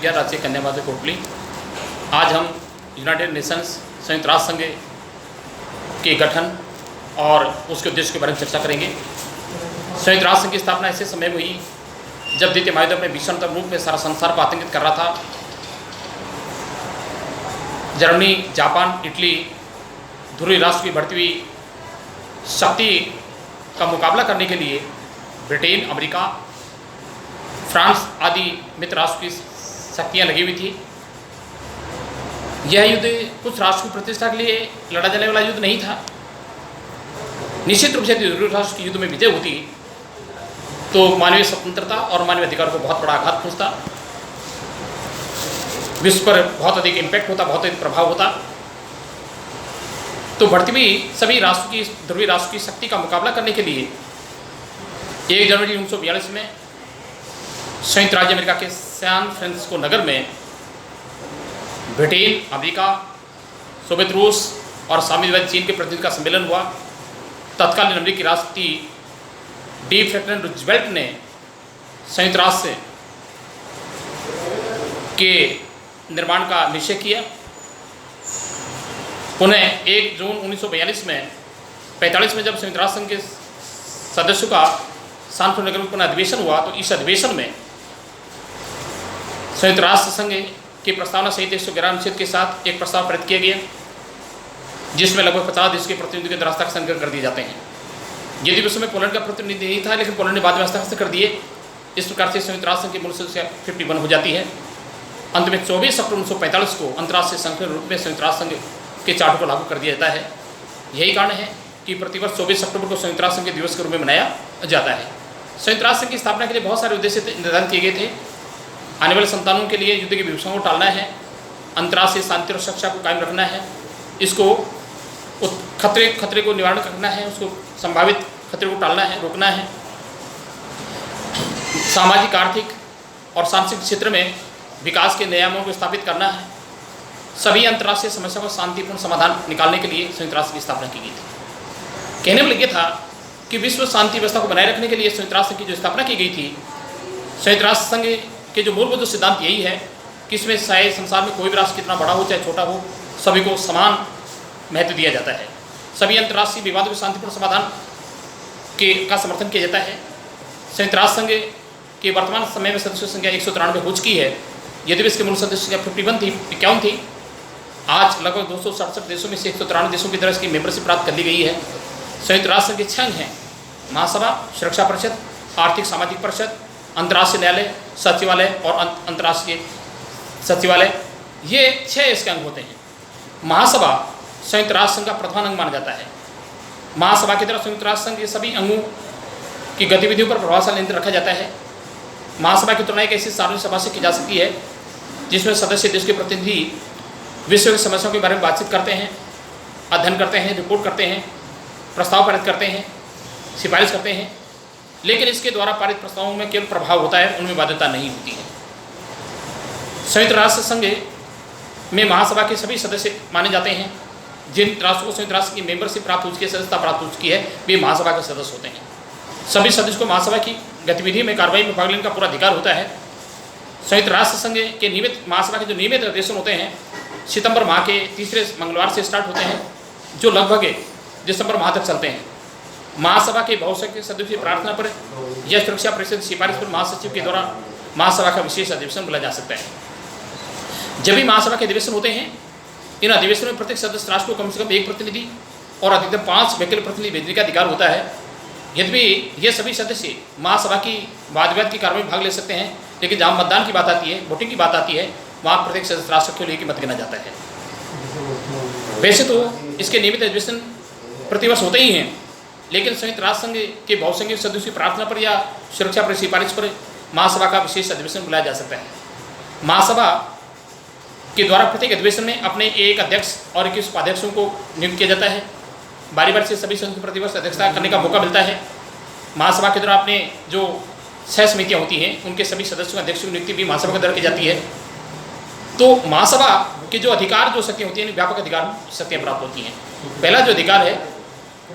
विज्ञान राज्य कन्या महाविद्यालय कोटली। आज हम यूनाइटेड नेशंस संयुक्त राष्ट्र संघ के गठन और उसके उद्देश्य के बारे में चर्चा करेंगे। संयुक्त राष्ट्र संघ की स्थापना ऐसे समय में हुई जब द्वितीय महायुद्ध में भीषणतम रूप में सारा संसार को आतंकित कर रहा था। जर्मनी, जापान, इटली ध्रुवीय राष्ट्र की बढ़ती हुई शक्ति का मुकाबला करने के लिए ब्रिटेन, अमेरिका, फ्रांस आदि मित्र राष्ट्र की शक्तियाँ लगी हुई थी। यह युद्ध कुछ राष्ट्र की प्रतिष्ठा के लिए लड़ा जाने वाला युद्ध नहीं था। निश्चित रूप से ध्रुवीय राष्ट्र के युद्ध में विजय होती तो मानवीय स्वतंत्रता और मानवीय अधिकार को बहुत बड़ा आघात पहुँचता, विश्व पर बहुत अधिक इम्पैक्ट होता, बहुत अधिक प्रभाव होता। तो बढ़ती हुई सभी राष्ट्र की ध्रुवीय राष्ट्र की शक्ति का मुकाबला करने के लिए 1 जनवरी 1942 में संयुक्त राज्य अमेरिका के सैन फ्रांसिस्को नगर में ब्रिटेन, अमेरिका, सोवियत रूस और साम्यवादी चीन के प्रतिनिधि का सम्मेलन हुआ। तत्कालीन अमेरिकी राष्ट्रपति डी फ्रैंकलिन रूजवेल्ट ने संयुक्त राष्ट्र के निर्माण का निश्चय किया। उन्हें 1 जून 1942 में 45 में जब संयुक्त राष्ट्र संघ के सदस्यों का सैन फ्रांसिस्को नगर में पुनः अधिवेशन हुआ तो इस अधिवेशन में संयुक्त राष्ट्र संघ की प्रस्तावना सहित 111 अनुच्छेद के साथ एक प्रस्ताव पारित किया गया, जिसमें लगभग 50 देश के प्रतिनिधियों के हस्ताक्षर कर दिए जाते हैं। यदि उस समय पोलैंड का प्रतिनिधि नहीं था, लेकिन पोलैंड ने बाद में हस्ताक्षर कर दिए। इस प्रकार से संयुक्त राष्ट्र संघ की मूल संख्या 51 हो जाती है। अंत में 24 अक्टूबर 1945 को अंतर्राष्ट्रीय संघ के रूप में संयुक्त राष्ट्र संघ के चार्टर को लागू कर दिया जाता है। यही कारण है कि प्रतिवर्ष 24 अक्टूबर को संयुक्त राष्ट्र संघ के दिवस के रूप में मनाया जाता है। संयुक्त राष्ट्र संघ की स्थापना के लिए बहुत सारे उद्देश्य निर्धारित किए गए थे। आने वाले संतानों के लिए युद्ध की विभीषणों को टालना है, अंतर्राष्ट्रीय शांति और सुरक्षा को कायम रखना है, इसको खतरे को निवारण करना है, उसको संभावित खतरे को टालना है, रोकना है। सामाजिक, आर्थिक और सांस्कृतिक क्षेत्र में विकास के नियमों को स्थापित करना है। सभी अंतर्राष्ट्रीय समस्याओं का शांतिपूर्ण समाधान निकालने के लिए संयुक्त राष्ट्र की स्थापना की गई थी। कहने में लगे था कि विश्व शांति व्यवस्था को बनाए रखने के लिए संयुक्त राष्ट्र की जो स्थापना की गई थी, संयुक्त राष्ट्र संघ के जो मूलभूत सिद्धांत यही है कि इसमें चाहे संसार में कोई भी राष्ट्र कितना बड़ा हो चाहे छोटा हो, सभी को समान महत्व दिया जाता है। सभी अंतर्राष्ट्रीय विवादों के शांतिपूर्ण समाधान का समर्थन किया जाता है। संयुक्त राष्ट्र संघ के वर्तमान समय में सदस्यों की संख्या 193 हो चुकी है। यदि इसके मूल सदस्य संख्या 51 थी, आज लगभग 267 देशों में से 193 देशों की तरह इसकी मेंबरशिप प्राप्त कर ली गई है। संयुक्त राष्ट्र के 6 अंग हैं: महासभा, सुरक्षा परिषद, आर्थिक सामाजिक परिषद, अंतर्राष्ट्रीय न्यायालय, सचिवालय और अंतर्राष्ट्रीय सचिवालय। ये 6 इसके अंग होते हैं। महासभा संयुक्त राष्ट्र संघ का प्रधान अंग माना जाता है। महासभा की तरफ संयुक्त राष्ट्र संघ के सभी अंगों की गतिविधियों पर प्रभावशाली नियंत्रण रखा जाता है। महासभा की तुलना एक ऐसी सार्वजनिक सभा से की जा सकती है जिसमें सदस्य देश के प्रतिनिधि विश्व की समस्याओं के बारे में बातचीत करते हैं, अध्ययन करते हैं, रिपोर्ट करते हैं, प्रस्ताव पारित करते हैं, सिफारिश करते हैं। लेकिन इसके द्वारा पारित प्रस्तावों में केवल प्रभाव होता है, उनमें बाध्यता नहीं होती है। संयुक्त राष्ट्र संघ में महासभा के सभी सदस्य माने जाते हैं। जिन राष्ट्रों को संयुक्त राष्ट्र की मेंबरशिप प्राप्त हो चुकी है, सदस्यता प्राप्त हो चुकी है, वे महासभा के सदस्य होते हैं। सभी सदस्य को महासभा की गतिविधि में कार्रवाई में भाग लेने का पूरा अधिकार होता है। संयुक्त राष्ट्र संघ के नियमित महासभा के जो नियमित अधिवेशन होते हैं सितंबर माह के तीसरे मंगलवार से स्टार्ट होते हैं, जो लगभग दिसंबर माह तक चलते हैं। महासभा के बहुसंख्यक सदस्यों की प्रार्थना पर या सुरक्षा परिषद सिफारिश पर महासचिव के द्वारा महासभा का विशेष अधिवेशन बुलाया जा सकता है। जब भी महासभा के अधिवेशन होते हैं, इन अधिवेशनों में प्रत्येक सदस्य राष्ट्र को कम से कम 1 प्रतिनिधि और अधिकतम 5 वैकल्पिक प्रतिनिधि भेजने का अधिकार होता है। यद्यपि ये सभी सदस्य महासभा की वाद विवाद की कार्रवाई में भाग ले सकते हैं, लेकिन जहाँ मतदान की बात आती है, वोटिंग की बात आती है, वहाँ प्रत्येक सदस्य राष्ट्र के लिए की मत गिना जाता है। वैसे तो इसके नियमित अधिवेशन प्रतिवर्ष होते ही हैं, लेकिन संयुक्त राष्ट्र संघ के बहुसंख्यक सदस्यों की प्रार्थना पर या सुरक्षा पर सिफारिश पर महासभा का विशेष अधिवेशन बुलाया जा सकता है। महासभा के द्वारा प्रत्येक अधिवेशन में अपने एक अध्यक्ष और 21 उपाध्यक्षों को नियुक्त किया जाता है। बारी बारी से सभी सदस्यों प्रतिवर्ष अध्यक्षता करने का मौका मिलता है। महासभा के द्वारा अपने जो 6 समितियाँ होती हैं, उनके सभी सदस्यों अध्यक्षों की नियुक्ति भी महासभा के द्वारा की जाती है। तो महासभा के जो अधिकार, जो शक्तियाँ होती हैं, व्यापक अधिकार शक्तियाँ प्राप्त होती हैं। पहला जो अधिकार है